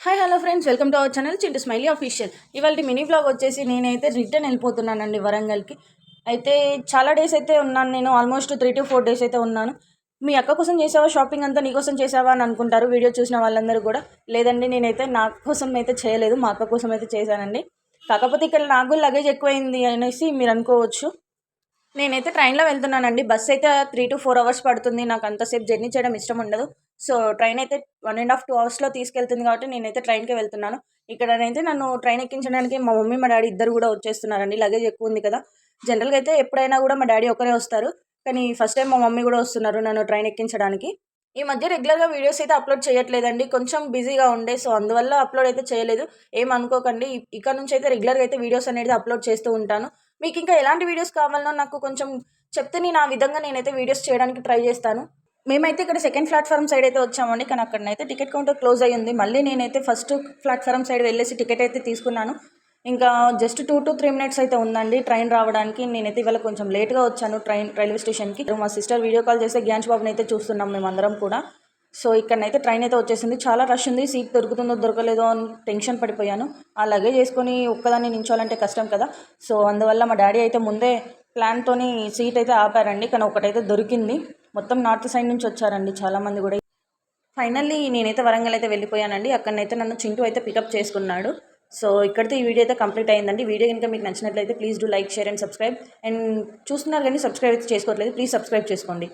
Hi hello friends, welcome to our channel Chintu smiley official. ఇవాళ mini vlog వచ్చేసి నేనైతే return వెళ్ళిపోతున్నానండి వరంగల్కి. అయితే చాలా డేస్ అయితే ఉన్నాను, నేను ఆల్మోస్ట్ 3 to 4 డేస్ అయితే ఉన్నాను. మీ అక్క కోసం చేసావా షాపింగ్ అంతా, నీకోసం చేసావా అని అనుకుంటారు వీడియో చూసిన వాళ్ళందరూ కూడా. లేదండి, నేనైతే నా కోసం అయితే చేయలేదు, మా అక్క కోసం అయితే చేశానండి. కాకపోతే ఇక్కడ నాకు లగేజ్ ఎక్కువైంది అనేసి మీరు అనుకోవచ్చు. నేనైతే ట్రైన్లో వెళ్తున్నానండి. బస్ అయితే 3 to 4 అవర్స్ పడుతుంది. నాకు అంతసేపు జర్నీ చేయడం ఇష్టం ఉండదు. సో ట్రైన్ అయితే 1.5 2 అవర్స్లో తీసుకెళ్తుంది కాబట్టి నేనైతే ట్రైన్కే వెళ్తున్నాను. ఇక్కడనైతే నన్ను ట్రైన్ ఎక్కించడానికి మా మమ్మీ మా డాడీ ఇద్దరు కూడా వచ్చేస్తున్నారండి. లగేజ్ ఎక్కువ ఉంది కదా. జనరల్గా అయితే ఎప్పుడైనా కూడా మా డాడీ ఒకరే వస్తారు, కానీ ఫస్ట్ టైం మా మమ్మీ కూడా వస్తున్నారు నన్ను ట్రైన్ ఎక్కించడానికి. ఈ మధ్య రెగ్యులర్గా వీడియోస్ అయితే అప్లోడ్ చేయట్లేదండి, కొంచెం బిజీగా ఉండే, సో అందువల్ల అప్లోడ్ అయితే చేయలేదు. ఏమనుకోకండి, ఇక్కడ నుంచి అయితే రెగ్యులర్గా అయితే వీడియోస్ అనేది అప్లోడ్ చేస్తూ ఉంటాను. మీకు ఇంకా ఎలాంటి వీడియోస్ కావాలనో నాకు కొంచెం చెప్తే నేను ఆ విధంగా నేనైతే వీడియోస్ చేయడానికి ట్రై చేస్తాను. మేమైతే ఇక్కడ సెకండ్ ప్లాట్ఫామ్ సైడ్ అయితే వచ్చామండి, కానీ అక్కడనైతే టికెట్ కౌంటర్ క్లోజ్ అయ్యి ఉంది. మళ్ళీ నేనైతే ఫస్ట్ ప్లాట్ఫామ్ సైడ్ వెళ్ళేసి టికెట్ అయితే తీసుకున్నాను. ఇంకా జస్ట్ 2 to 3 మినిట్స్ అయితే ఉందండి ట్రైన్ రావడానికి. నేనైతే ఇవాళ కొంచెం లేట్గా వచ్చాను రైల్వే స్టేషన్కి. మా సిస్టర్ వీడియో కాల్ చేస్తే గ్యాన్స్ బాబుని అయితే చూస్తున్నాం మేమందరం కూడా. సో ఇక్కడనైతే ట్రైన్ అయితే వచ్చేసింది. చాలా రష్ ఉంది, సీట్ దొరుకుతుందో దొరకలేదో అని టెన్షన్ పడిపోయాను. ఆ లగేజ్ వేసుకొని ఒక్కదాన్ని నించోవాలంటే కష్టం కదా. సో అందువల్ల మా డాడీ అయితే ముందే ప్లాన్తోని సీట్ అయితే ఆపారండి, కానీ ఒకటైతే దొరికింది. మొత్తం నార్త్ సైడ్ నుంచి వచ్చారండి చాలామంది కూడా. ఫైనల్లీ నేనైతే వరంగల్ అయితే వెళ్ళిపోయానండి. అక్కడనైతే నన్ను చింటూ అయితే పికప్ చేసుకున్నాడు. సో ఇక్కడితో ఈ వీడియో అయితే కంప్లీట్ అయిందండి. వీడియో కనుక మీకు నచ్చినట్లయితే please do like, share and subscribe. And చూస్తున్నారు కానీ సబ్స్క్రైబ్ అయితే చేసుకోవట్లేదు, ప్లీజ్ సబ్స్క్రైబ్ చేసుకోండి.